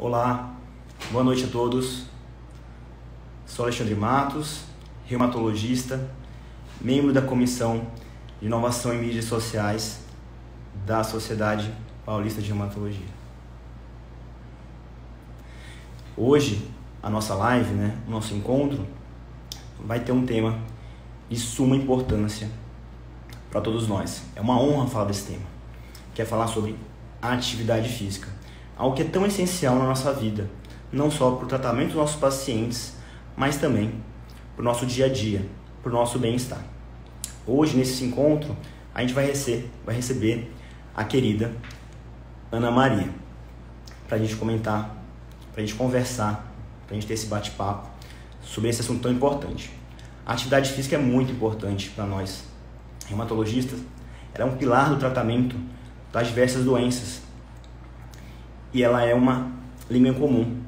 Olá, boa noite a todos. Sou Alexandre Matos, reumatologista, membro da Comissão de Inovação em Mídias Sociais da Sociedade Paulista de Reumatologia. Hoje, a nossa live, o nosso encontro, vai ter um tema de suma importância para todos nós. É uma honra falar desse tema, que é falar sobre a atividade física. Algo que é tão essencial na nossa vida, não só para o tratamento dos nossos pacientes, mas também para o nosso dia a dia, para o nosso bem-estar. Hoje, nesse encontro, a gente vai receber a querida Ana Maria, para a gente comentar, para a gente conversar, para a gente ter esse bate-papo sobre esse assunto tão importante. A atividade física é muito importante para nós, reumatologistas. Ela é um pilar do tratamento das diversas doenças. E ela é uma língua em comum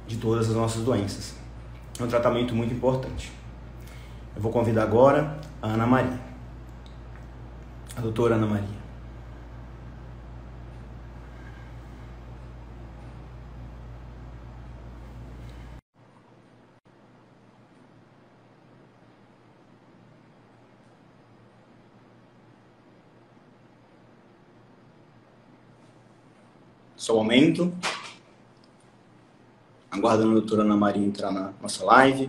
de todas as nossas doenças. É um tratamento muito importante. Eu vou convidar agora a Ana Maria, a doutora Ana Maria. Só um momento. Aguardando a doutora Ana Maria entrar na nossa live.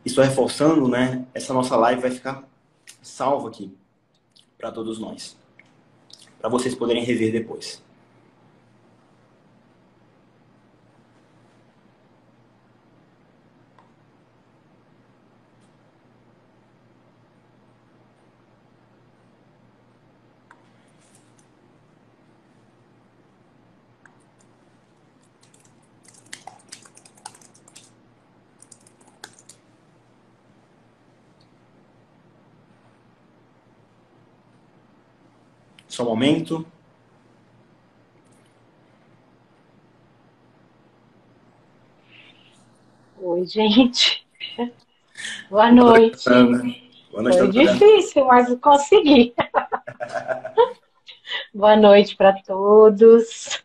E só reforçando, essa nossa live vai ficar salva aqui para todos nós, para vocês poderem rever depois. Só um momento. Oi, gente. Boa noite. Boa noite, Foi doutora. difícil, mas eu consegui. Boa noite para todos.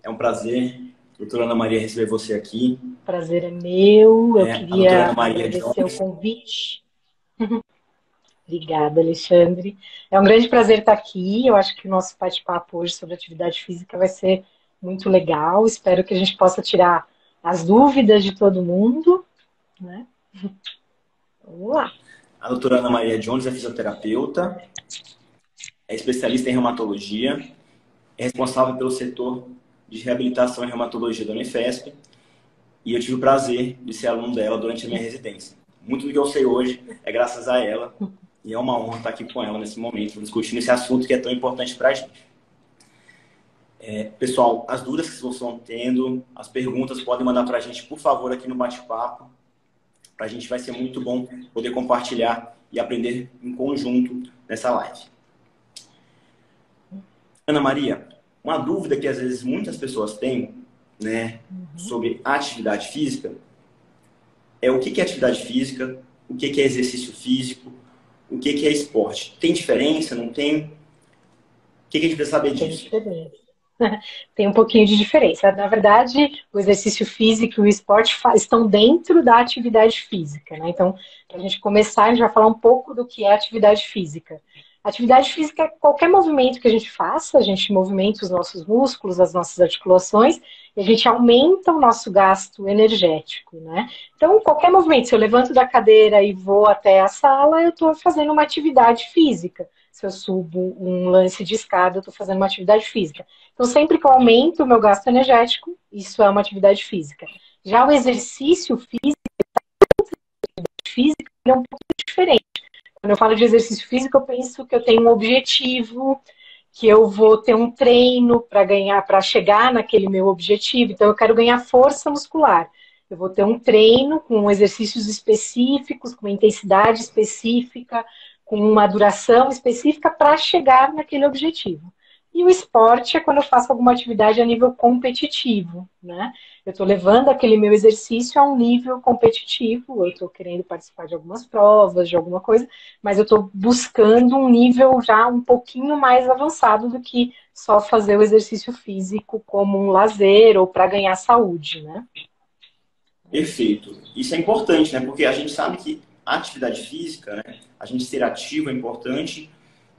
É um prazer, doutora Ana Maria, receber você aqui. Prazer é meu. Eu A doutora queria Ana Maria agradecer o Jones. convite. Obrigada, Alexandre. É um grande prazer estar aqui. Eu acho que o nosso bate-papo hoje sobre atividade física vai ser muito legal. Espero que a gente possa tirar as dúvidas de todo mundo, né? Vamos lá. A doutora Ana Maria Jones é fisioterapeuta, é especialista em reumatologia, é responsável pelo setor de reabilitação em reumatologia da Unifesp, e eu tive o prazer de ser aluno dela durante a minha residência. Muito do que eu sei hoje é graças a ela, e é uma honra estar aqui com ela nesse momento, discutindo esse assunto que é tão importante para a gente. Pessoal, as dúvidas que vocês estão tendo, as perguntas, podem mandar para a gente, por favor, aqui no bate-papo. Para a gente vai ser muito bom poder compartilhar e aprender em conjunto nessa live. Ana Maria, uma dúvida que às vezes muitas pessoas têm, sobre atividade física, é o que é atividade física, o que é exercício físico, o que é esporte. Tem diferença, não tem? O que a gente precisa saber Tem disso? diferença. Tem um pouquinho de diferença. Na verdade, o exercício físico e o esporte estão dentro da atividade física, né? Então, para a gente começar, a gente vai falar um pouco do que é atividade física. Atividade física é qualquer movimento que a gente faça, a gente movimenta os nossos músculos, as nossas articulações, e a gente aumenta o nosso gasto energético, né? Então, qualquer movimento, se eu levanto da cadeira e vou até a sala, eu estou fazendo uma atividade física. Se eu subo um lance de escada, eu estou fazendo uma atividade física. Então, sempre que eu aumento o meu gasto energético, isso é uma atividade física. Já o exercício físico é um pouco diferente. Quando eu falo de exercício físico, eu penso que eu tenho um objetivo, que eu vou ter um treino para ganhar, para chegar naquele meu objetivo. Então, eu quero ganhar força muscular. Eu vou ter um treino com exercícios específicos, com uma intensidade específica, com uma duração específica para chegar naquele objetivo. E o esporte é quando eu faço alguma atividade a nível competitivo, né? Eu estou levando aquele meu exercício a um nível competitivo, eu estou querendo participar de algumas provas, de alguma coisa, mas eu estou buscando um nível já um pouquinho mais avançado do que só fazer o exercício físico como um lazer ou para ganhar saúde, né? Perfeito. Isso é importante, né? Porque a gente sabe que a atividade física, né? A gente ser ativo é importante,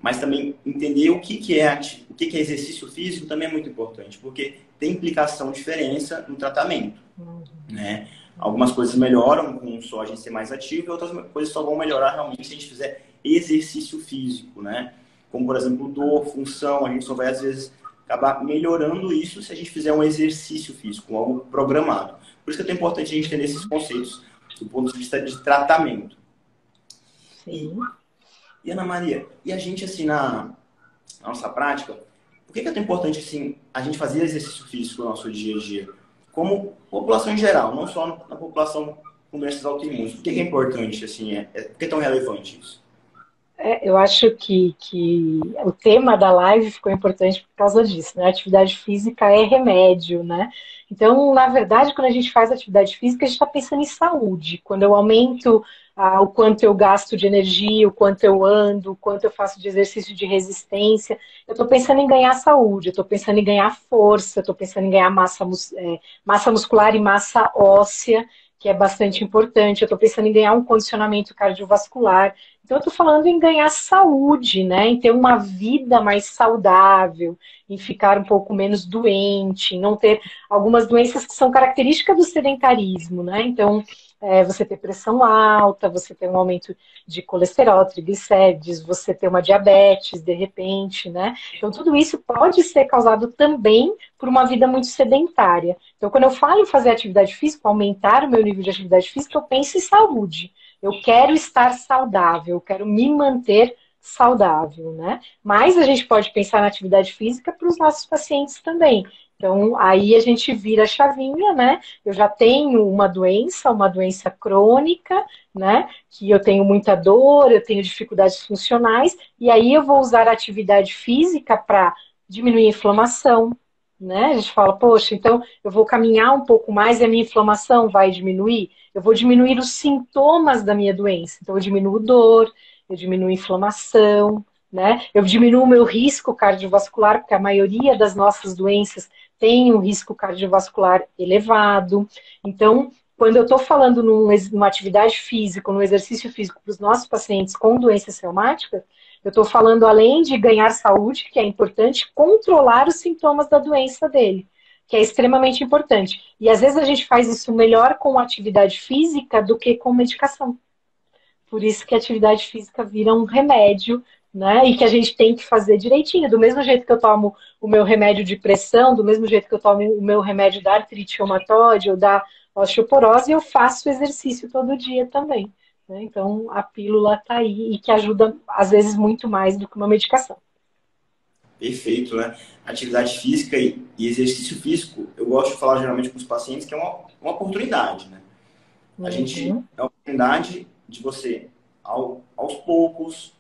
mas também entender o que é exercício físico também é muito importante, porque tem implicação, diferença no tratamento, né? Algumas coisas melhoram com só a gente ser mais ativo e outras coisas só vão melhorar realmente se a gente fizer exercício físico, né? Como, por exemplo, dor, função, a gente só vai, às vezes, acabar melhorando isso se a gente fizer um exercício físico, algo programado. Por isso que é tão importante a gente entender esses conceitos do ponto de vista de tratamento. E, Sim. e Ana Maria, e a gente, assim, na nossa prática, por que é tão importante, assim, a gente fazer exercício físico no nosso dia a dia? Como população em geral, não só na população com doenças autoimunes. Por que é importante, assim, por que é tão relevante isso? Eu acho que o tema da live ficou importante por causa disso, né? Atividade física é remédio, né? Então, na verdade, quando a gente faz atividade física, a gente está pensando em saúde. Quando eu aumento o quanto eu gasto de energia, o quanto eu ando, o quanto eu faço de exercício de resistência, eu estou pensando em ganhar saúde, eu estou pensando em ganhar força, eu estou pensando em ganhar massa muscular e massa óssea, que é bastante importante. Eu estou pensando em ganhar um condicionamento cardiovascular. Então, eu estou falando em ganhar saúde, né? Em ter uma vida mais saudável, em ficar um pouco menos doente, em não ter algumas doenças que são características do sedentarismo, né? Então, você ter pressão alta, você ter um aumento de colesterol, triglicérides, você ter uma diabetes, de repente, né? Então, tudo isso pode ser causado também por uma vida muito sedentária. Então, quando eu falo em fazer atividade física, aumentar o meu nível de atividade física, eu penso em saúde. Eu quero estar saudável, eu quero me manter saudável, né? Mas a gente pode pensar na atividade física para os nossos pacientes também. Então, aí a gente vira a chavinha, né? Eu já tenho uma doença crônica, né? Que eu tenho muita dor, eu tenho dificuldades funcionais, e aí eu vou usar a atividade física para diminuir a inflamação, né? A gente fala, poxa, então eu vou caminhar um pouco mais e a minha inflamação vai diminuir? Eu vou diminuir os sintomas da minha doença. Então, eu diminuo dor, eu diminuo inflamação, né? Eu diminuo o meu risco cardiovascular, porque a maioria das nossas doenças tem um risco cardiovascular elevado. Então, quando eu estou falando numa atividade física, num exercício físico para os nossos pacientes com doenças reumáticas, eu estou falando, além de ganhar saúde, que é importante, controlar os sintomas da doença dele, que é extremamente importante. E às vezes a gente faz isso melhor com atividade física do que com medicação. Por isso que a atividade física vira um remédio, né? E que a gente tem que fazer direitinho. Do mesmo jeito que eu tomo o meu remédio de pressão, do mesmo jeito que eu tomo o meu remédio da artrite reumatoide ou da osteoporose, eu faço exercício todo dia também. Né? Então, a pílula está aí e que ajuda, às vezes, muito mais do que uma medicação. Perfeito, né? Atividade física e exercício físico, eu gosto de falar geralmente com os pacientes que é uma oportunidade, né? Uhum. É uma oportunidade de você, aos poucos,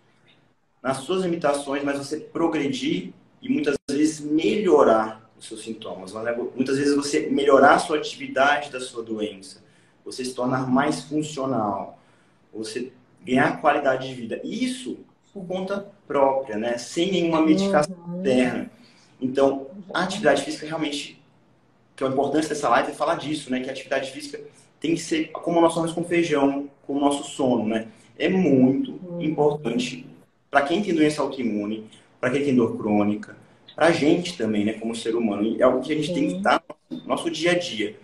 nas suas limitações, mas você progredir e muitas vezes melhorar os seus sintomas. Né? Muitas vezes você melhorar a sua atividade da sua doença, você se tornar mais funcional, você ganhar qualidade de vida. Isso por conta própria, né? Sem nenhuma medicação Uhum. externa. Então, a atividade Exatamente. física realmente, que é a importância dessa live é falar disso, né? Que a atividade física tem que ser como nós somos com feijão, como o nosso sono, né? É muito Uhum. importante para quem tem doença autoimune, para quem tem dor crônica, para a gente também, né? Como ser humano. E é algo que a gente tem que Sim. estar no nosso dia a dia.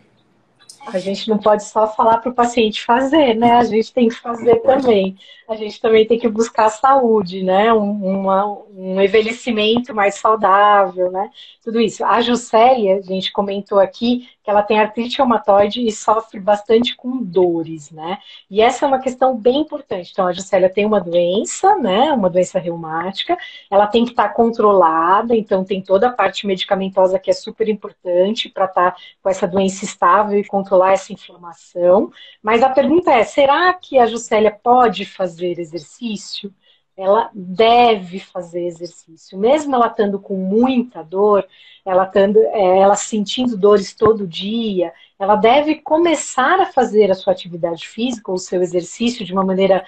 A gente não pode só falar para o paciente fazer, né? A gente tem que Não fazer pode. também. A gente também tem que buscar saúde, né? Um envelhecimento mais saudável, né? Tudo isso. A Juscelia, a gente comentou aqui que ela tem artrite reumatoide e sofre bastante com dores, né? E essa é uma questão bem importante. Então, a Juscelia tem uma doença, né? Uma doença reumática. Ela tem que estar controlada, então tem toda a parte medicamentosa que é super importante para estar com essa doença estável e controlar essa inflamação. Mas a pergunta é: será que a Juscelia pode fazer exercício? Ela deve fazer exercício, mesmo ela estando com muita dor, ela sentindo dores todo dia, ela deve começar a fazer a sua atividade física, ou o seu exercício de uma maneira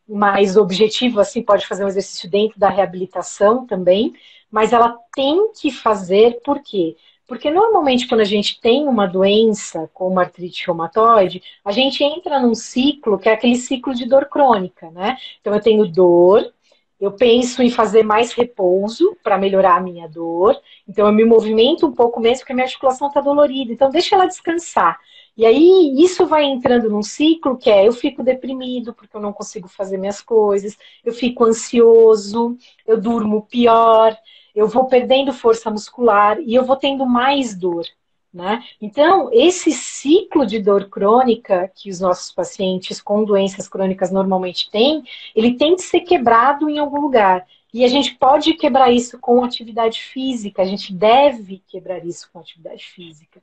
mais objetiva, assim, pode fazer um exercício dentro da reabilitação também, mas ela tem que fazer, por quê? Porque normalmente quando a gente tem uma doença, como artrite reumatoide, a gente entra num ciclo que é aquele ciclo de dor crônica, né? Então eu tenho dor, eu penso em fazer mais repouso para melhorar a minha dor, então eu me movimento um pouco mesmo porque a minha articulação está dolorida, então deixa ela descansar. E aí isso vai entrando num ciclo que é eu fico deprimido porque eu não consigo fazer minhas coisas, eu fico ansioso, eu durmo pior, eu vou perdendo força muscular e eu vou tendo mais dor, né? Então, esse ciclo de dor crônica que os nossos pacientes com doenças crônicas normalmente têm, ele tem que ser quebrado em algum lugar. E a gente pode quebrar isso com atividade física, a gente deve quebrar isso com atividade física.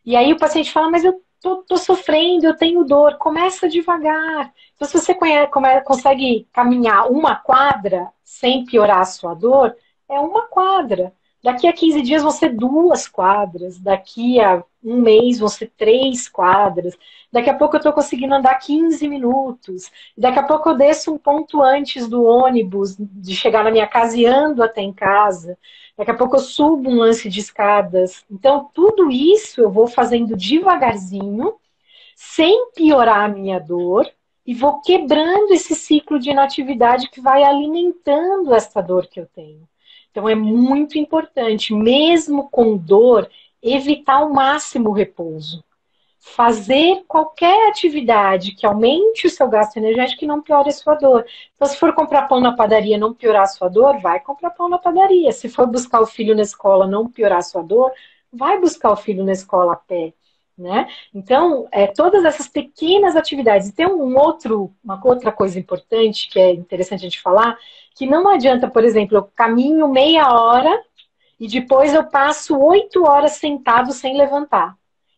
E aí o paciente fala, mas eu tô sofrendo, eu tenho dor. Começa devagar. Então, se você consegue caminhar uma quadra sem piorar a sua dor, é uma quadra. Daqui a 15 dias vão ser 2 quadras. Daqui a um mês vão ser 3 quadras. Daqui a pouco eu estou conseguindo andar 15 minutos. Daqui a pouco eu desço um ponto antes do ônibus, de chegar na minha casa e ando até em casa. Daqui a pouco eu subo um lance de escadas. Então, tudo isso eu vou fazendo devagarzinho, sem piorar a minha dor, e vou quebrando esse ciclo de inatividade que vai alimentando essa dor que eu tenho. Então, é muito importante, mesmo com dor, evitar ao máximo o repouso. Fazer qualquer atividade que aumente o seu gasto energético e não piore a sua dor. Então, se for comprar pão na padaria e não piorar a sua dor, vai comprar pão na padaria. Se for buscar o filho na escola e não piorar a sua dor, vai buscar o filho na escola a pé. Né? Então, todas essas pequenas atividades. E tem uma outra coisa importante que é interessante a gente falar, que não adianta, por exemplo, eu caminho meia hora e depois eu passo 8 horas sentado sem levantar.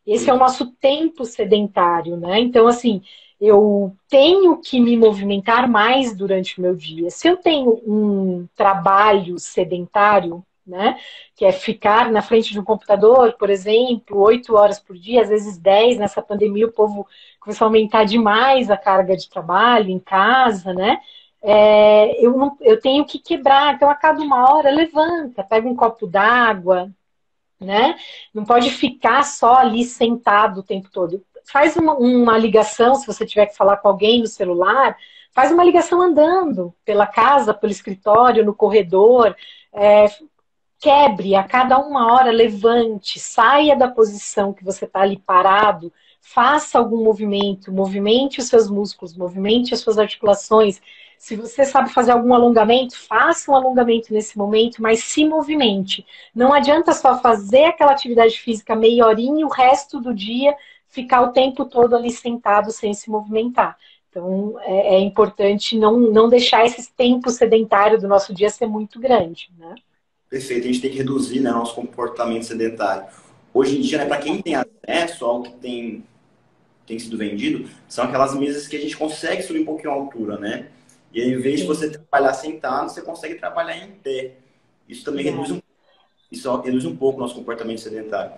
Esse é o nosso tempo sedentário, né? Então, assim, eu tenho que me movimentar mais durante o meu dia. Se eu tenho um trabalho sedentário, né, que é ficar na frente de um computador, por exemplo, 8 horas por dia, às vezes 10, nessa pandemia o povo começou a aumentar demais a carga de trabalho em casa, né? Eu tenho que quebrar, então a cada 1 hora levanta, pega um copo d'água, né? Não pode ficar só ali sentado o tempo todo. Faz uma ligação, se você tiver que falar com alguém no celular, faz uma ligação andando pela casa, pelo escritório, no corredor. Quebre, a cada 1 hora levante, saia da posição que você está ali parado, faça algum movimento, movimente os seus músculos, movimente as suas articulações. Se você sabe fazer algum alongamento, faça um alongamento nesse momento, mas se movimente. Não adianta só fazer aquela atividade física meia horinha e o resto do dia ficar o tempo todo ali sentado sem se movimentar. Então, é importante não deixar esse tempo sedentário do nosso dia ser muito grande, né? Perfeito, a gente tem que reduzir, né, nosso comportamento sedentário. Hoje em dia, né, para quem tem acesso ao que tem sido vendido, são aquelas mesas que a gente consegue subir um pouquinho a altura, né? E aí, em vez de você trabalhar sentado, você consegue trabalhar em pé. Isso também reduz um pouco o nosso comportamento sedentário.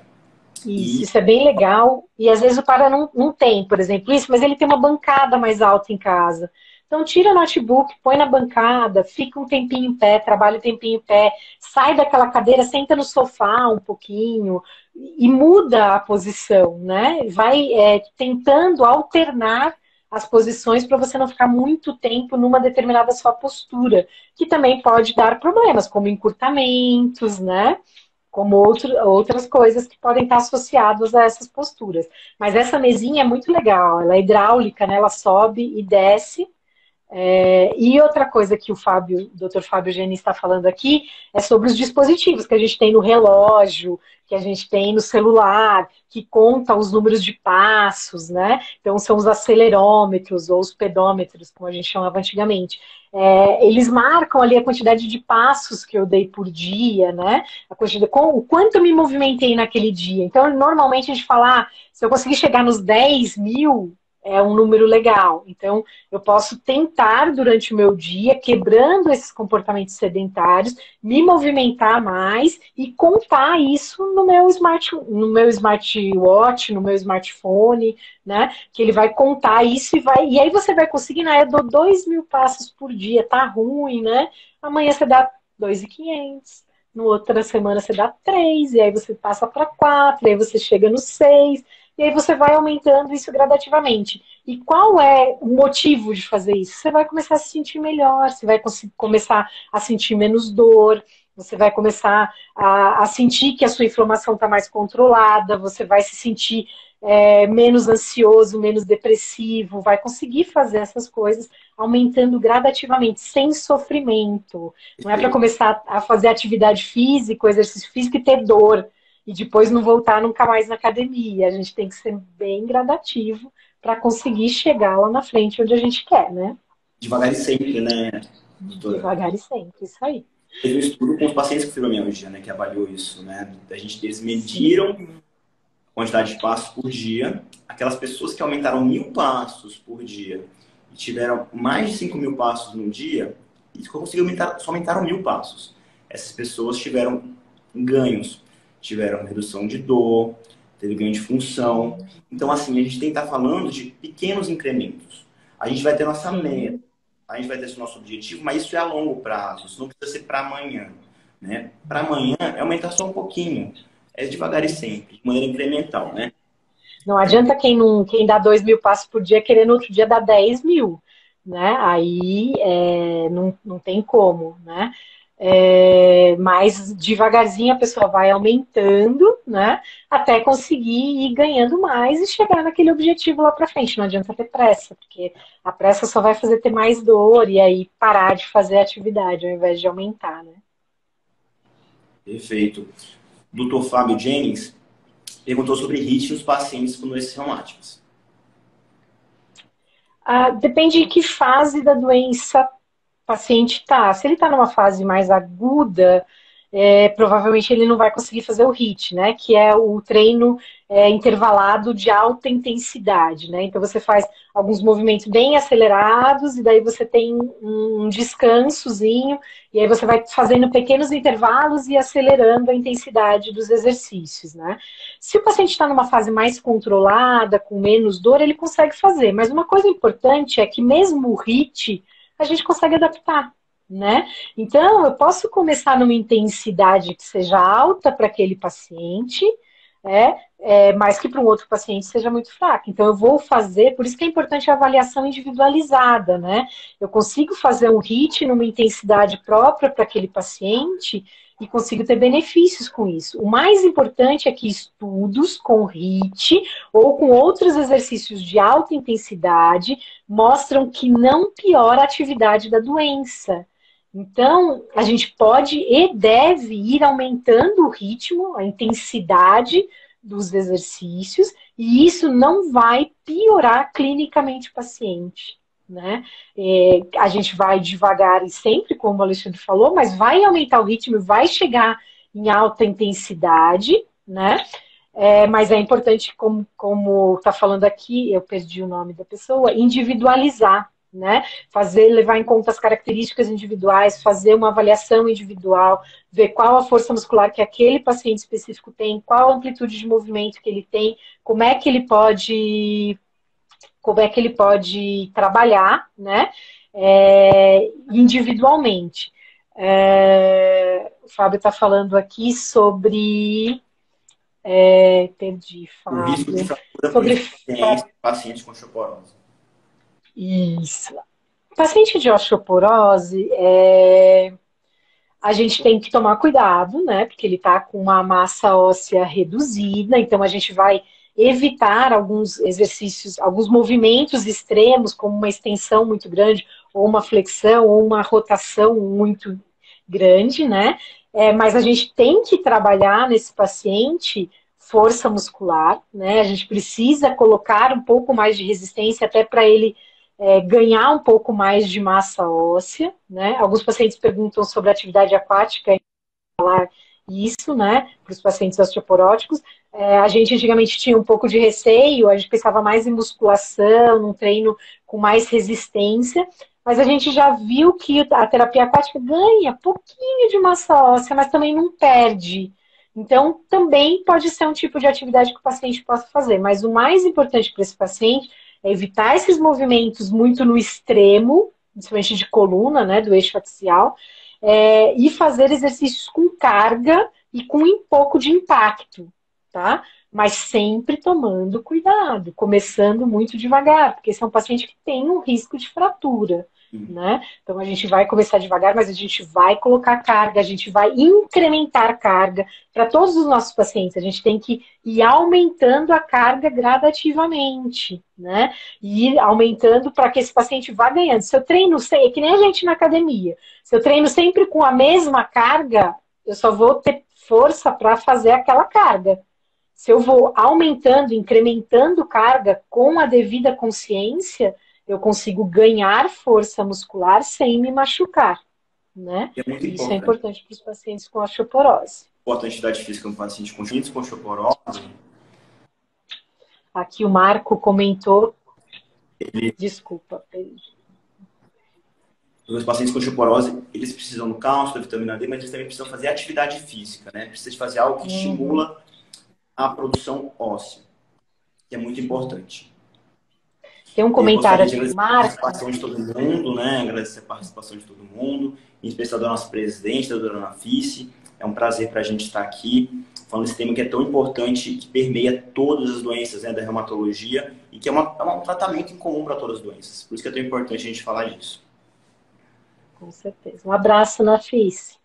Isso é bem legal. E às vezes o cara não tem, por exemplo, isso, mas ele tem uma bancada mais alta em casa. Então tira o notebook, põe na bancada, fica um tempinho em pé, trabalha um tempinho em pé, sai daquela cadeira, senta no sofá um pouquinho e muda a posição, né? Vai tentando alternar as posições para você não ficar muito tempo numa determinada sua postura, que também pode dar problemas, como encurtamentos, né? Como outras coisas que podem estar associadas a essas posturas. Mas essa mesinha é muito legal, ela é hidráulica, né? Ela sobe e desce. E outra coisa que o Dr. Fábio Geni está falando aqui é sobre os dispositivos que a gente tem no relógio, que a gente tem no celular, que conta os números de passos, né? Então são os acelerômetros ou os pedômetros, como a gente chamava antigamente. Eles marcam ali a quantidade de passos que eu dei por dia, né? O quanto eu me movimentei naquele dia. Então, normalmente a gente fala, se eu conseguir chegar nos 10 mil, é um número legal. Então, eu posso tentar durante o meu dia, quebrando esses comportamentos sedentários, me movimentar mais e contar isso no meu smartwatch, no meu smartphone, né? Que ele vai contar isso e aí você vai conseguir, né? Eu dou 2.000 passos por dia, tá ruim, né? Amanhã você dá 2.500. No outra semana você dá 3, e aí você passa para 4, e aí você chega no 6, e aí você vai aumentando isso gradativamente. E qual é o motivo de fazer isso? Você vai começar a se sentir melhor, você vai começar a sentir menos dor, você vai começar a sentir que a sua inflamação está mais controlada, você vai se sentir menos ansioso, menos depressivo, vai conseguir fazer essas coisas aumentando gradativamente, sem sofrimento. Não é para Perfeito. começar a fazer atividade física, exercício físico e ter dor e depois não voltar nunca mais na academia. A gente tem que ser bem gradativo para conseguir chegar lá na frente onde a gente quer, né? Devagar e sempre, né, doutora? Devagar e sempre, isso aí. Teve um estudo com os pacientes com fibromialgia, né, que avaliou isso, né? Eles mediram Sim. a quantidade de passos por dia. Aquelas pessoas que aumentaram 1.000 passos por dia e tiveram mais de 5.000 passos no dia, e conseguiram aumentar, só aumentaram 1.000 passos. Essas pessoas tiveram ganhos, tiveram redução de dor, teve ganho de função. Então, assim, a gente tem que estar falando de pequenos incrementos. A gente vai ter nossa meta, Sim. a gente vai ter esse nosso objetivo, mas isso é a longo prazo, isso não precisa ser para amanhã, né? Para amanhã é aumentar só um pouquinho, é devagar e sempre, de maneira incremental, né? Não adianta quem dá 2.000 passos por dia querer no outro dia dar 10.000, né? Aí não tem como, né? Mas devagarzinho a pessoa vai aumentando, né? Até conseguir ir ganhando mais e chegar naquele objetivo lá para frente. Não adianta ter pressa, porque a pressa só vai fazer ter mais dor e aí parar de fazer a atividade ao invés de aumentar, né? Perfeito. Dr. Fábio Jennings perguntou sobre HIIT nos pacientes com doenças reumáticas. Depende de que fase da doença o paciente está. Se ele está numa fase mais aguda, provavelmente ele não vai conseguir fazer o HIIT, né? Que é o treino intervalado de alta intensidade, né? Então você faz alguns movimentos bem acelerados e daí você tem um descansozinho e aí você vai fazendo pequenos intervalos e acelerando a intensidade dos exercícios, né? Se o paciente está numa fase mais controlada, com menos dor, ele consegue fazer. Mas uma coisa importante é que mesmo o HIIT a gente consegue adaptar, né? Então, eu posso começar numa intensidade que seja alta para aquele paciente, mas que para um outro paciente seja muito fraca. Então, eu vou fazer, por isso que é importante a avaliação individualizada, né? Eu consigo fazer um HIIT numa intensidade própria para aquele paciente e consigo ter benefícios com isso. O mais importante é que estudos com HIIT ou com outros exercícios de alta intensidade mostram que não piora a atividade da doença. Então, a gente pode e deve ir aumentando o ritmo, a intensidade dos exercícios, e isso não vai piorar clinicamente o paciente. Né? A gente vai devagar e sempre, como o Alexandre falou, mas vai aumentar o ritmo, vai chegar em alta intensidade, né? Mas é importante, como está falando aqui, eu perdi o nome da pessoa, individualizar, né? Levar em conta as características individuais, fazer uma avaliação individual, ver qual a força muscular que aquele paciente específico tem, qual a amplitude de movimento que ele tem, como é que ele pode trabalhar, né? Individualmente. O Fábio está falando aqui sobre. Perdi, O risco de Fábio. fratura por Sobre. insuficiência em pacientes com osteoporose. Isso. Paciente de osteoporose, a gente tem que tomar cuidado, né? Porque ele está com uma massa óssea reduzida, então a gente vai evitar alguns exercícios, alguns movimentos extremos, como uma extensão muito grande, ou uma flexão, ou uma rotação muito grande, né? Mas a gente tem que trabalhar nesse paciente força muscular, né? A gente precisa colocar um pouco mais de resistência até para ele ganhar um pouco mais de massa óssea, né? Alguns pacientes perguntam sobre atividade aquática, isso, né, para os pacientes osteoporóticos. A gente antigamente tinha um pouco de receio, a gente pensava mais em musculação, num treino com mais resistência, mas a gente já viu que a terapia aquática ganha pouquinho de massa óssea, mas também não perde. Então, também pode ser um tipo de atividade que o paciente possa fazer, mas o mais importante para esse paciente é evitar esses movimentos muito no extremo, principalmente de coluna, né, do eixo axial, e fazer exercícios com carga e com um pouco de impacto, tá? Mas sempre tomando cuidado, começando muito devagar, porque esse é um paciente que tem um risco de fratura, né? Então a gente vai começar devagar, mas a gente vai colocar carga, a gente vai incrementar carga para todos os nossos pacientes. A gente tem que ir aumentando a carga gradativamente, né? E ir aumentando para que esse paciente vá ganhando. Se eu treino, é que nem a gente na academia. Se eu treino sempre com a mesma carga, eu só vou ter força para fazer aquela carga. Se eu vou aumentando, incrementando carga com a devida consciência, eu consigo ganhar força muscular sem me machucar, né? É muito Isso é importante. importante para os pacientes com osteoporose. Importante atividade física no paciente com osteoporose. Aqui o Marco comentou. Desculpa. Os pacientes com osteoporose, eles precisam do cálcio, da vitamina D, mas eles também precisam fazer atividade física, né? Precisa de fazer algo que estimula a produção óssea, que é muito importante. Tem um comentário aqui do Marco. A participação de todo mundo, né? Agradecer a participação de todo mundo, em especial da nossa presidente, da dona Fice. É um prazer para a gente estar aqui falando desse tema que é tão importante, que permeia todas as doenças, né, da reumatologia e que é um tratamento em comum para todas as doenças. Por isso que é tão importante a gente falar disso. Com certeza. Um abraço, Nafice.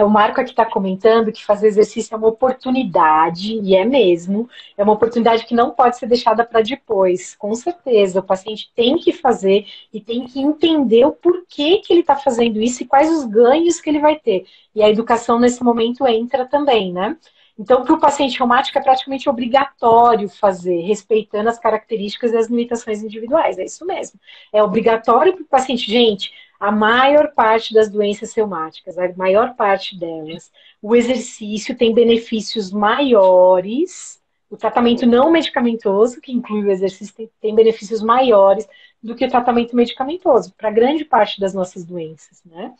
O Marco aqui está comentando que fazer exercício é uma oportunidade, e é mesmo, é uma oportunidade que não pode ser deixada para depois, com certeza. O paciente tem que fazer e tem que entender o porquê que ele está fazendo isso e quais os ganhos que ele vai ter. E a educação nesse momento entra também, né? Então, para o paciente reumático é praticamente obrigatório fazer, respeitando as características e as limitações individuais, é isso mesmo. É obrigatório para o paciente, gente. A maior parte das doenças reumáticas, a maior parte delas, o exercício tem benefícios maiores, o tratamento não medicamentoso, que inclui o exercício, tem benefícios maiores do que o tratamento medicamentoso, para grande parte das nossas doenças, né?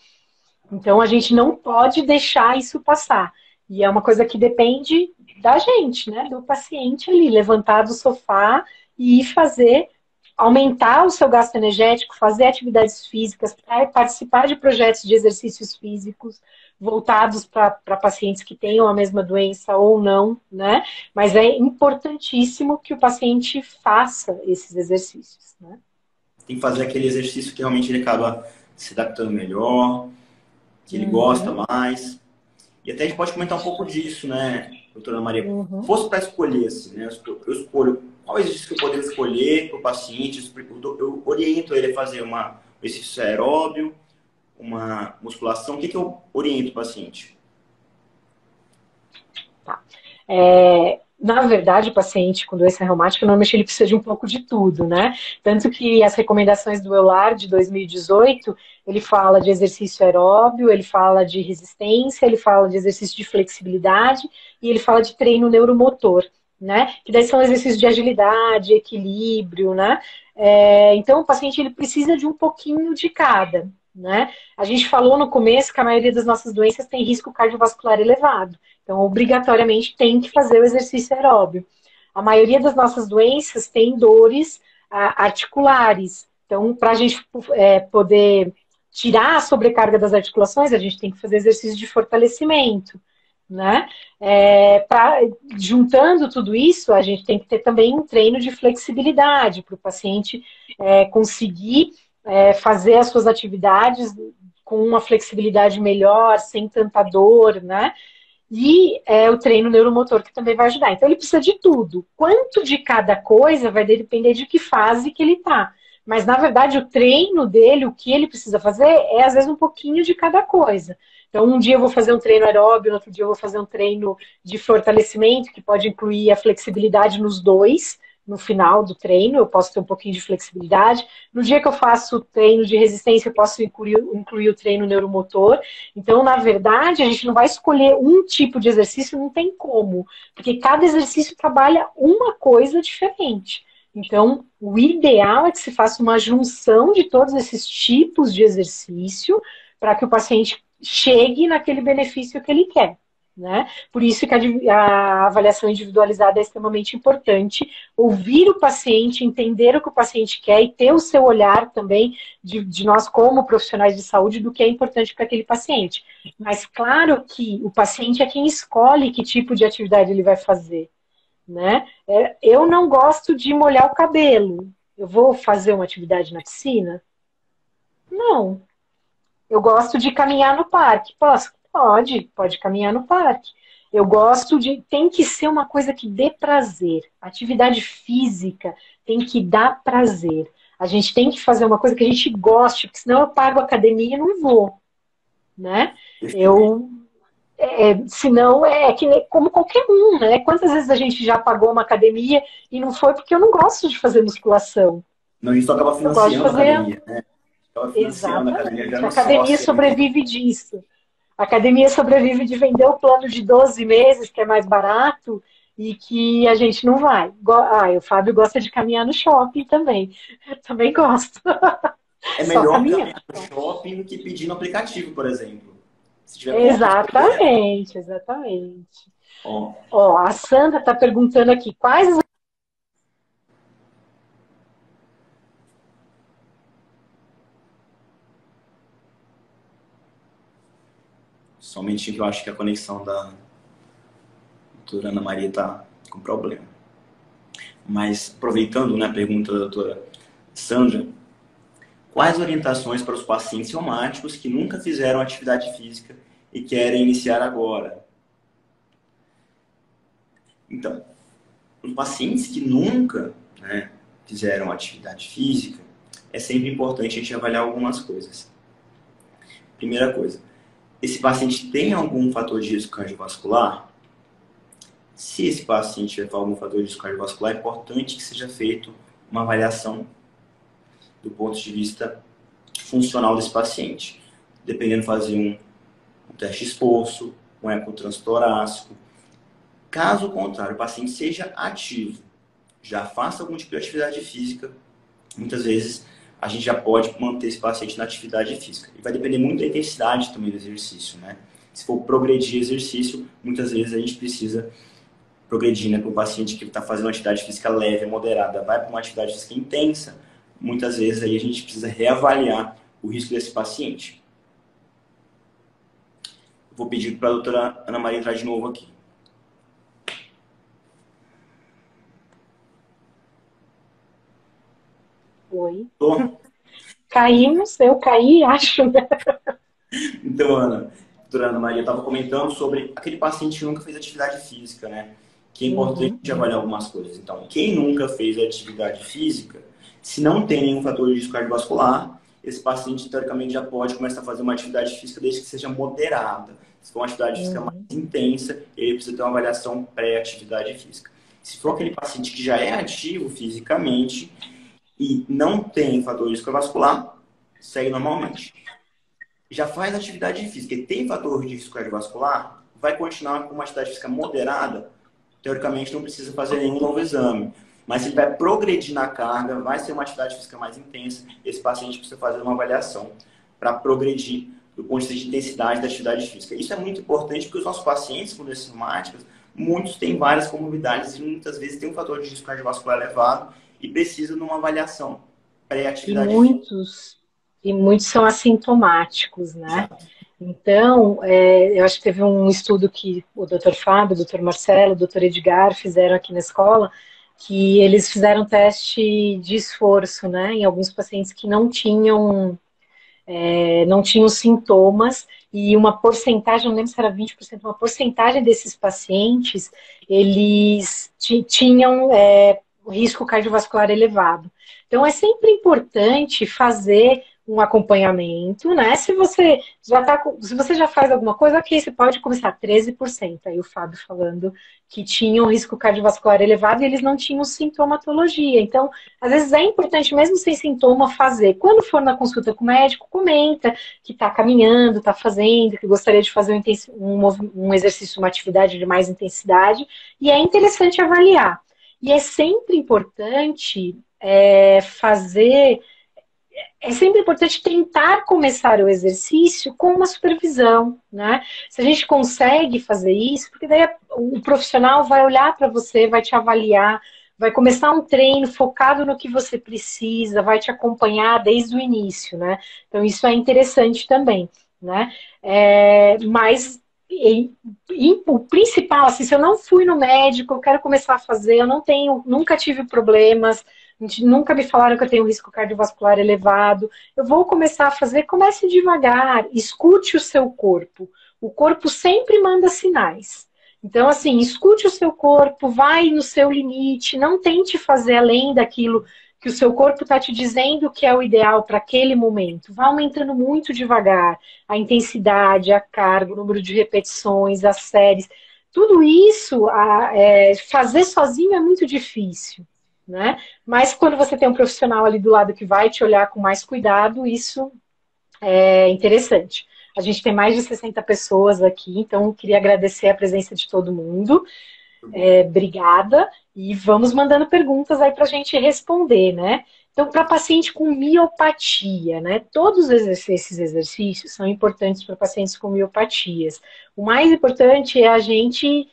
Então, a gente não pode deixar isso passar. E é uma coisa que depende da gente, né? Do paciente ali, levantar do sofá e ir fazer, aumentar o seu gasto energético, fazer atividades físicas, participar de projetos de exercícios físicos voltados para pacientes que tenham a mesma doença ou não, né? Mas é importantíssimo que o paciente faça esses exercícios, né? Tem que fazer aquele exercício que realmente ele acaba se adaptando melhor, que ele gosta mais. E até a gente pode comentar um pouco disso, né, doutora Maria? Se fosse para escolher, assim, né? Eu escolho qual exercício que eu poderia escolher para o paciente. Eu oriento ele a fazer um exercício aeróbio, uma musculação. O que eu oriento o paciente? Tá. Na verdade, o paciente com doença reumática, normalmente ele precisa de um pouco de tudo, né? Tanto que as recomendações do EULAR de 2018, ele fala de exercício aeróbio, ele fala de resistência, ele fala de exercício de flexibilidade e ele fala de treino neuromotor, né? Que daí são exercícios de agilidade, equilíbrio, né? Então, o paciente ele precisa de um pouquinho de cada, né? A gente falou no começo que a maioria das nossas doenças tem risco cardiovascular elevado. Então, obrigatoriamente, tem que fazer o exercício aeróbio. A maioria das nossas doenças tem dores articulares. Então, para a gente poder tirar a sobrecarga das articulações, a gente tem que fazer exercício de fortalecimento, né? Juntando tudo isso, a gente tem que ter também um treino de flexibilidade para o paciente conseguir fazer as suas atividades com uma flexibilidade melhor, sem tanta dor, né? E o treino neuromotor que também vai ajudar. Então ele precisa de tudo. Quanto de cada coisa vai depender de que fase que ele está. Mas na verdade o treino dele, o que ele precisa fazer é às vezes um pouquinho de cada coisa. Então um dia eu vou fazer um treino aeróbio, no outro dia eu vou fazer um treino de fortalecimento, que pode incluir a flexibilidade nos dois, no final do treino, eu posso ter um pouquinho de flexibilidade. No dia que eu faço treino de resistência, eu posso incluir o treino neuromotor. Então, na verdade, a gente não vai escolher um tipo de exercício, não tem como, porque cada exercício trabalha uma coisa diferente. Então, o ideal é que se faça uma junção de todos esses tipos de exercício para que o paciente chegue naquele benefício que ele quer. Né? Por isso que a avaliação individualizada é extremamente importante. Ouvir o paciente, entender o que o paciente quer e ter o seu olhar também de nós como profissionais de saúde do que é importante para aquele paciente. Mas claro que o paciente é quem escolhe que tipo de atividade ele vai fazer. Né? Eu não gosto de molhar o cabelo. Eu vou fazer uma atividade na piscina? Não. Eu gosto de caminhar no parque. Posso? Pode caminhar no parque. Eu gosto de. Tem que ser uma coisa que dê prazer. Atividade física tem que dar prazer. A gente tem que fazer uma coisa que a gente goste, porque senão eu pago a academia e não vou. Né? Senão é que como qualquer um, né? Quantas vezes a gente já pagou uma academia e não foi porque eu não gosto de fazer musculação. Não, isso acaba Eu gosto de financiando a fazer. academia, né? Acaba financiando a academia, Exatamente. A já academia sócio. sobrevive disso. A academia sobrevive de vender o plano de 12 meses, que é mais barato, e que a gente não vai. O Fábio gosta de caminhar no shopping também. Eu também gosto. É Só melhor caminhar. caminhar no shopping do que pedir no aplicativo, por exemplo. Se tiver conta de pegar. Exatamente. Ó, Ó, a Sandra está perguntando aqui, quais as... só um momentinho que eu acho que a conexão da doutora Ana Maria está com problema. Mas, aproveitando, né, a pergunta da doutora Sandra, quais orientações para os pacientes reumáticos que nunca fizeram atividade física e querem iniciar agora? Então, os pacientes que nunca, né, fizeram atividade física, é sempre importante a gente avaliar algumas coisas. Primeira coisa, esse paciente tem algum fator de risco cardiovascular? Se esse paciente tiver algum fator de risco cardiovascular, é importante que seja feita uma avaliação do ponto de vista funcional desse paciente. Dependendo, fazer um teste de esforço, um ecotranstorácico. Caso contrário, o paciente seja ativo, já faça algum tipo de atividade física, muitas vezes a gente já pode manter esse paciente na atividade física. E vai depender muito da intensidade também do exercício, né? Se for progredir exercício, muitas vezes a gente precisa progredir, né? Para um paciente que está fazendo uma atividade física leve, moderada, vai para uma atividade física intensa, muitas vezes aí a gente precisa reavaliar o risco desse paciente. Vou pedir para a doutora Ana Maria entrar de novo aqui. Oi. Tô? Caímos, eu caí, acho. Então, Ana, a doutora Ana Maria estava comentando sobre aquele paciente que nunca fez atividade física, né? Que é importante avaliar algumas coisas. Então, quem nunca fez atividade física, se não tem nenhum fator de risco cardiovascular, esse paciente, teoricamente, já pode começar a fazer uma atividade física desde que seja moderada. Se for uma atividade física mais intensa, ele precisa ter uma avaliação pré-atividade física. Se for aquele paciente que já é ativo fisicamente e não tem fator de risco cardiovascular, segue normalmente. Já faz atividade física e tem fator de risco cardiovascular, vai continuar com uma atividade física moderada, teoricamente não precisa fazer nenhum novo exame. Mas se ele vai progredir na carga, vai ser uma atividade física mais intensa, esse paciente precisa fazer uma avaliação para progredir do ponto de vista de intensidade da atividade física. Isso é muito importante porque os nossos pacientes com doenças reumáticas, muitos têm várias comorbidades e muitas vezes têm um fator de risco cardiovascular elevado e precisam de uma avaliação pré-atividade física. E muitos são assintomáticos, né? Exato. Então, eu acho que teve um estudo que o Dr. Fábio, o Dr. Marcelo, o Dr. Edgar fizeram aqui na escola, que eles fizeram teste de esforço, né, em alguns pacientes que não tinham sintomas, e uma porcentagem, não lembro se era 20%, uma porcentagem desses pacientes, eles tinham risco cardiovascular elevado. Então, é sempre importante fazer um acompanhamento, né? Se você já tá, se você já faz alguma coisa, ok, você pode começar 13%. Aí o Fábio falando que tinha um risco cardiovascular elevado e eles não tinham sintomatologia. Então, às vezes é importante, mesmo sem sintoma, fazer. Quando for na consulta com o médico, comenta que está caminhando, está fazendo, que gostaria de fazer um exercício, uma atividade de mais intensidade, e é interessante avaliar. E é sempre importante fazer. É sempre importante tentar começar o exercício com uma supervisão, né? Se a gente consegue fazer isso, porque daí o profissional vai olhar para você, vai te avaliar, vai começar um treino focado no que você precisa, vai te acompanhar desde o início, né? Então isso é interessante também, né? Mas o principal, assim, se eu não fui no médico, eu quero começar a fazer, eu não tenho, nunca tive problemas, nunca me falaram que eu tenho risco cardiovascular elevado. Eu vou começar a fazer, comece devagar, escute o seu corpo. O corpo sempre manda sinais. Então, assim, escute o seu corpo, vai no seu limite, não tente fazer além daquilo que o seu corpo está te dizendo que é o ideal para aquele momento. Vá aumentando muito devagar a intensidade, a carga, o número de repetições, as séries. Tudo isso, fazer sozinho é muito difícil, né? Mas quando você tem um profissional ali do lado que vai te olhar com mais cuidado, isso é interessante. A gente tem mais de 60 pessoas aqui, então queria agradecer a presença de todo mundo. Obrigada. E vamos mandando perguntas aí para a gente responder, né? Então, para paciente com miopatia, né? Todos esses exercícios são importantes para pacientes com miopatias. O mais importante é a gente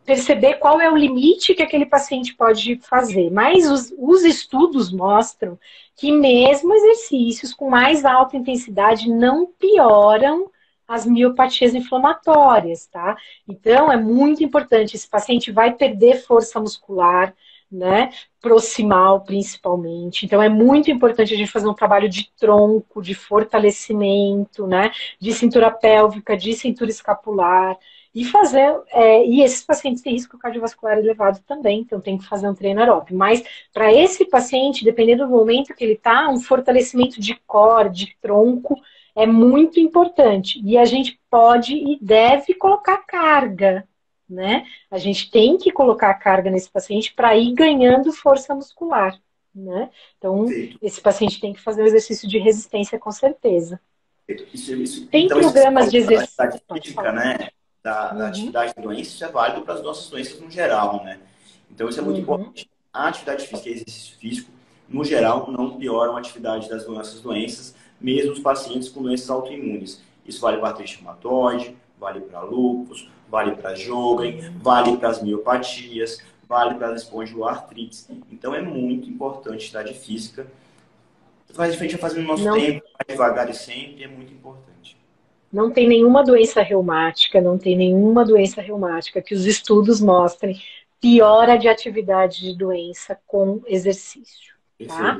perceber qual é o limite que aquele paciente pode fazer. Mas os estudos mostram que mesmo exercícios com mais alta intensidade não pioram as miopatias inflamatórias, tá? Então, é muito importante. Esse paciente vai perder força muscular, né? Proximal, principalmente. Então, é muito importante a gente fazer um trabalho de tronco, de fortalecimento, né? De cintura pélvica, de cintura escapular. E esses pacientes têm risco cardiovascular elevado também, então tem que fazer um treino aeróbico. Mas para esse paciente, dependendo do momento que ele está, um fortalecimento de core, de tronco, é muito importante. E a gente pode e deve colocar carga, né? A gente tem que colocar carga nesse paciente para ir ganhando força muscular, né? Então, esse paciente tem que fazer um exercício de resistência com certeza. Tem Então, programas de exercício. Da física, né? Da atividade da doença, isso é válido para as nossas doenças no geral, né? Então, isso é muito importante. A atividade física e exercício físico, no geral, não pioram a atividade das nossas doenças, mesmo os pacientes com doenças autoimunes. Isso vale para artrite reumatoide, vale para lúpus, vale para Sjögren, vale para as miopatias, vale para as espongiloartrites. Então, é muito importante a atividade física. Mas a gente vai fazendo o nosso tempo, mais devagar e sempre, é muito importante. Não tem nenhuma doença reumática, que os estudos mostrem piora de atividade de doença com exercício, tá?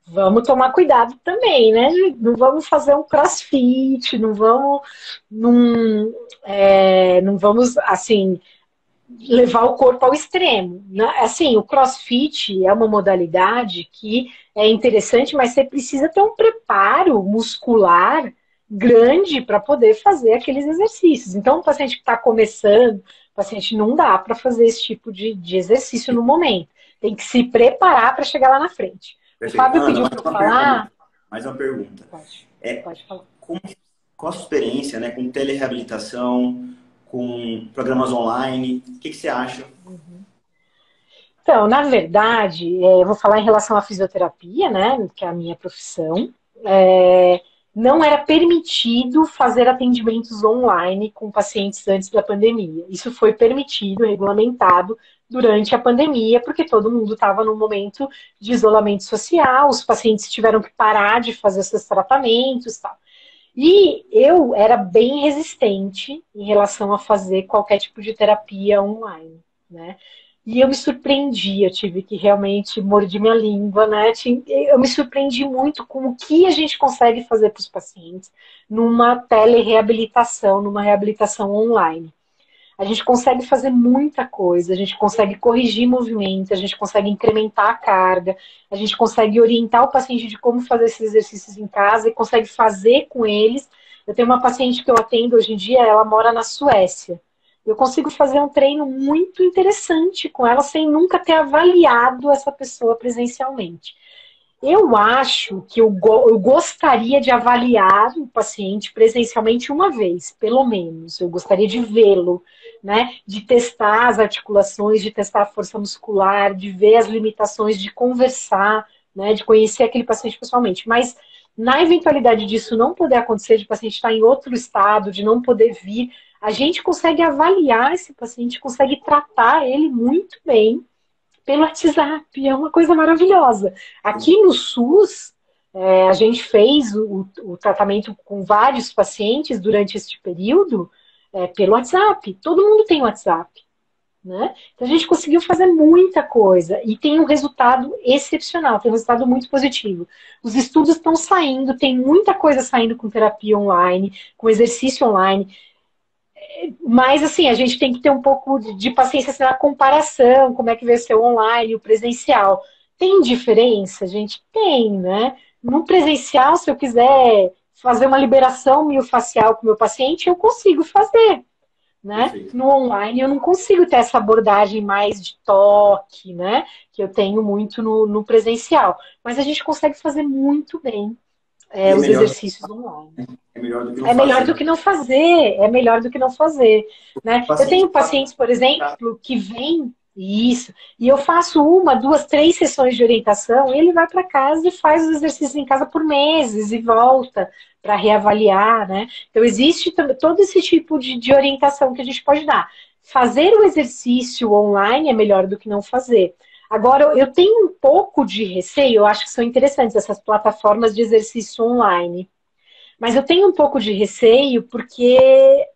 Vamos tomar cuidado também, né? Não vamos fazer um crossfit, não vamos, assim, levar o corpo ao extremo. Assim, o crossfit é uma modalidade que é interessante, mas você precisa ter um preparo muscular grande para poder fazer aqueles exercícios. Então, o paciente que está começando, o paciente não dá para fazer esse tipo de exercício no momento. Tem que se preparar para chegar lá na frente. Perfeito. O Fábio pediu para falar. Mais uma pergunta. Pode falar. Qual a sua experiência, né, com telereabilitação, com programas online? O que você acha? Então, na verdade, eu vou falar em relação à fisioterapia, né, que é a minha profissão. Não era permitido fazer atendimentos online com pacientes antes da pandemia. Isso foi permitido, regulamentado durante a pandemia, porque todo mundo estava num momento de isolamento social, os pacientes tiveram que parar de fazer seus tratamentos e tal. E eu era bem resistente em relação a fazer qualquer tipo de terapia online, né? E eu me surpreendi, eu tive que realmente morder minha língua, né? Eu me surpreendi muito com o que a gente consegue fazer para os pacientes numa telereabilitação, numa reabilitação online. a gente consegue fazer muita coisa, a gente consegue corrigir movimento, a gente consegue incrementar a carga, a gente consegue orientar o paciente de como fazer esses exercícios em casa e consegue fazer com eles. Eu tenho uma paciente que eu atendo hoje em dia, ela mora na Suécia. Eu consigo fazer um treino muito interessante com ela sem nunca ter avaliado essa pessoa presencialmente. Eu acho que eu gostaria de avaliar o paciente presencialmente uma vez, pelo menos. Eu gostaria de vê-lo, né? De testar as articulações, de testar a força muscular, de ver as limitações, de conversar, né? De conhecer aquele paciente pessoalmente. Mas na eventualidade disso não poder acontecer, de o paciente estar em outro estado, de não poder vir, a gente consegue avaliar esse paciente, consegue tratar ele muito bem pelo WhatsApp, é uma coisa maravilhosa. Aqui no SUS, a gente fez o tratamento com vários pacientes durante este período pelo WhatsApp. Todo mundo tem WhatsApp, né? Então a gente conseguiu fazer muita coisa e tem um resultado excepcional, tem um resultado muito positivo. Os estudos estão saindo, tem muita coisa saindo com terapia online, com exercício online. Mas, assim, a gente tem que ter um pouco de paciência assim, na comparação, como é que vai ser o online e o presencial. Tem diferença? A gente tem, né? No presencial, se eu quiser fazer uma liberação miofascial com o meu paciente, eu consigo fazer, né? Perfeito. No online, eu não consigo ter essa abordagem mais de toque, né? Que eu tenho muito no presencial. Mas a gente consegue fazer muito bem E é os melhor, exercícios online. é melhor do que não É melhor fazer. do que não fazer, é melhor do que não fazer, O né? Eu paciente tenho pacientes, por exemplo, que vêm isso, e eu faço uma, duas, três sessões de orientação, e ele vai para casa e faz os exercícios em casa por meses e volta para reavaliar, né? Então existe todo esse tipo de orientação que a gente pode dar. Fazer o exercício online é melhor do que não fazer. Agora, eu tenho um pouco de receio, eu acho que são interessantes essas plataformas de exercício online. Mas eu tenho um pouco de receio porque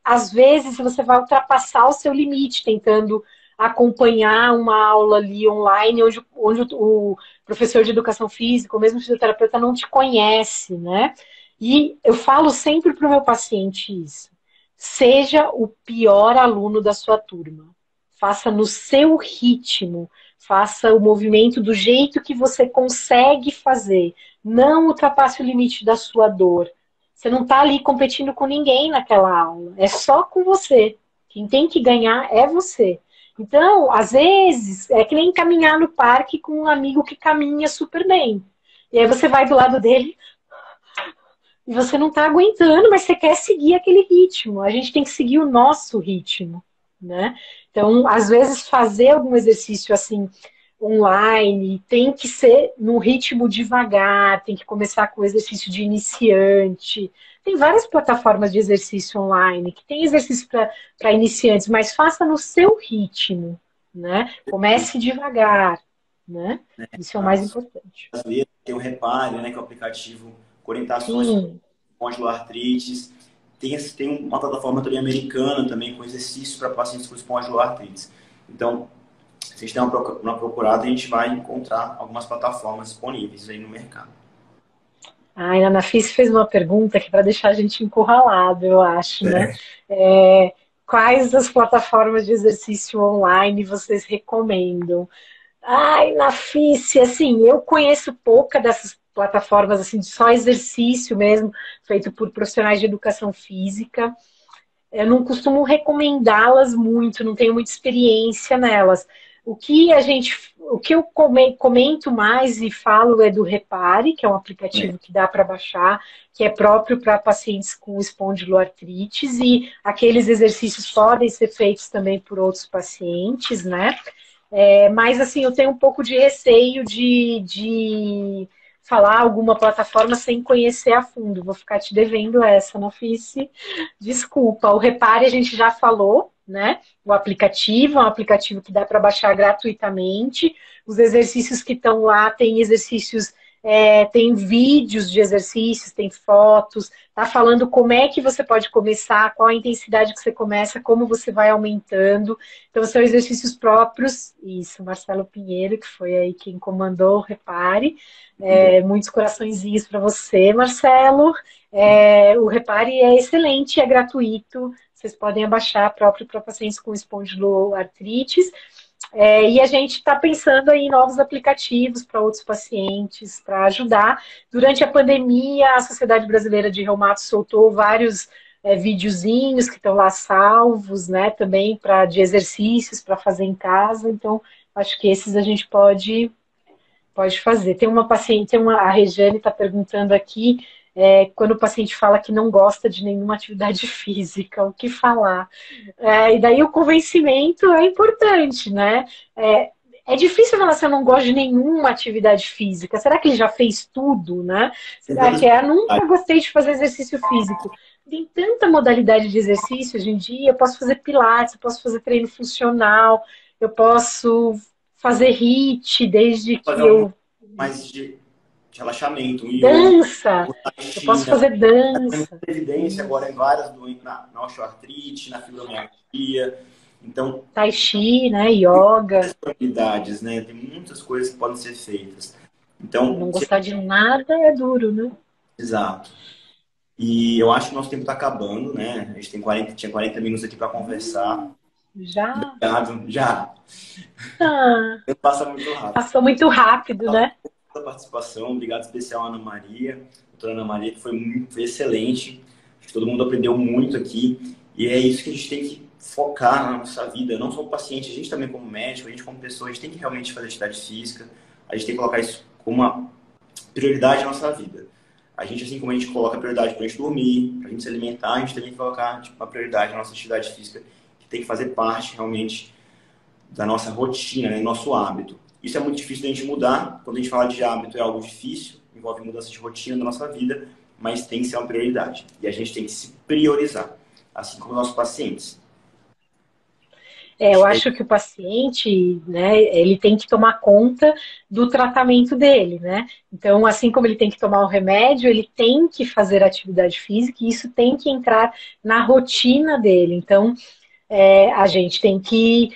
às vezes você vai ultrapassar o seu limite tentando acompanhar uma aula ali online onde o professor de educação física ou mesmo o fisioterapeuta não te conhece, né? E eu falo sempre para o meu paciente isso. Seja o pior aluno da sua turma. Faça no seu ritmo. Faça o movimento do jeito que você consegue fazer. Não ultrapasse o limite da sua dor. Você não está ali competindo com ninguém naquela aula. É só com você. Quem tem que ganhar é você. Então, às vezes, é que nem caminhar no parque com um amigo que caminha super bem. E aí você vai do lado dele e você não está aguentando, mas você quer seguir aquele ritmo. A gente tem que seguir o nosso ritmo, né? Então, às vezes, fazer algum exercício assim online tem que ser no ritmo devagar, tem que começar com o exercício de iniciante. Tem várias plataformas de exercício online que tem exercício para iniciantes, mas faça no seu ritmo, né? Comece devagar, né? Isso é o mais importante. Brasileiro, tem o Repare, né, que é o aplicativo com orientações com Sim. espondiloartrites. Tem uma plataforma também americana também com exercícios para pacientes com espondiloartrites. Então, se a gente der uma procurada, a gente vai encontrar algumas plataformas disponíveis aí no mercado. A Ana Fis fez uma pergunta que é para deixar a gente encurralado, eu acho, né? É. Quais as plataformas de exercício online vocês recomendam? Ai, Nafice, assim, eu conheço pouca dessas plataformas, assim, de só exercício mesmo, feito por profissionais de educação física. Eu não costumo recomendá-las muito, não tenho muita experiência nelas. O que eu comento mais e falo é do Repare, que é um aplicativo que dá para baixar, que é próprio para pacientes com espondiloartrites, e aqueles exercícios podem ser feitos também por outros pacientes, né? Mas, assim, eu tenho um pouco de receio de falar alguma plataforma sem conhecer a fundo. Vou ficar te devendo essa, não fiz. Desculpa. O Repare a gente já falou, né? O aplicativo é um aplicativo que dá para baixar gratuitamente. Os exercícios que estão lá tem exercícios, tem vídeos de exercícios, tem fotos, tá falando como é que você pode começar, qual a intensidade que você começa, como você vai aumentando. Então, são exercícios próprios. Isso, Marcelo Pinheiro, que foi aí quem comandou o Repare. Muitos coraçõezinhos para você, Marcelo. O Repare é excelente, é gratuito. vocês podem abaixar próprio para pacientes com espondiloartrites. E a gente está pensando aí em novos aplicativos para outros pacientes, para ajudar. Durante a pandemia, a Sociedade Brasileira de Reumato soltou vários videozinhos que estão lá salvos, né, também de exercícios para fazer em casa. Então, acho que esses a gente pode fazer. Tem uma paciente, a Regiane está perguntando aqui, quando o paciente fala que não gosta de nenhuma atividade física, o que falar? E daí o convencimento é importante, né? É difícil falar se eu não gosto de nenhuma atividade física. Será que ele já fez tudo, né? Será que nunca gostei de fazer exercício físico? Tem tanta modalidade de exercício hoje em dia. Eu posso fazer pilates, eu posso fazer treino funcional, eu posso fazer HIIT, desde que eu... mais de relaxamento. Dança! Eu posso fazer dança. Tem evidência agora em várias doenças, na osteoartrite, na fibromialgia. Então, Tai Chi, né? Yoga. Habilidades, né? Tem muitas coisas que podem ser feitas. Então, não gostar de nada é duro, né? Exato. E eu acho que nosso tempo está acabando, né? A gente tinha 40 minutos aqui para conversar. Já? Obrigado, já. Passa muito rápido. Passou muito rápido, né? A participação, obrigado especial à Ana Maria, doutora Ana Maria, que foi excelente. Acho que todo mundo aprendeu muito aqui. E é isso que a gente tem que focar na nossa vida, não só o paciente, a gente também como médico, a gente como pessoa, a gente tem que realmente fazer atividade física, a gente tem que colocar isso como uma prioridade na nossa vida. A gente, assim como a gente coloca prioridade para a gente dormir, para a gente se alimentar, a gente também tem que colocar uma prioridade na nossa atividade física, que tem que fazer parte realmente da nossa rotina, né, do nosso hábito. Isso é muito difícil da gente mudar. Quando a gente fala de hábito, é algo difícil, envolve mudança de rotina da nossa vida, mas tem que ser uma prioridade. E a gente tem que se priorizar, assim como nossos pacientes. Eu acho que o paciente, né, ele tem que tomar conta do tratamento dele, né? Então, assim como ele tem que tomar o remédio, ele tem que fazer atividade física e isso tem que entrar na rotina dele. Então, a gente tem que...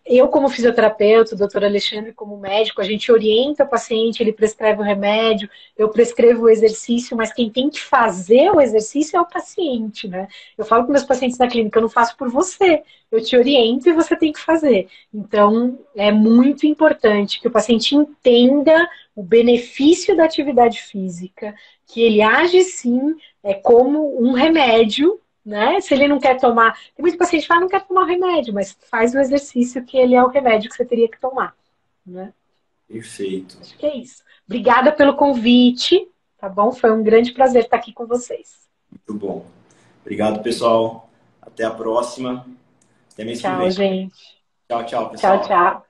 eu, como fisioterapeuta, o doutor Alexandre, como médico, a gente orienta o paciente, ele prescreve o remédio, eu prescrevo o exercício, mas quem tem que fazer o exercício é o paciente, né? Eu falo com meus pacientes na clínica, eu não faço por você, eu te oriento e você tem que fazer. Então, é muito importante que o paciente entenda o benefício da atividade física, que ele age sim como um remédio, né? Se ele não quer tomar... Tem muito paciente que fala, não quer tomar o remédio, mas faz o exercício que ele é o remédio que você teria que tomar, né? Perfeito. Acho que é isso. Obrigada pelo convite, tá bom? Foi um grande prazer estar aqui com vocês. Muito bom. Obrigado, pessoal. Até a próxima. Até mês que vem. Tchau, gente. Tchau, tchau, pessoal. Tchau, tchau.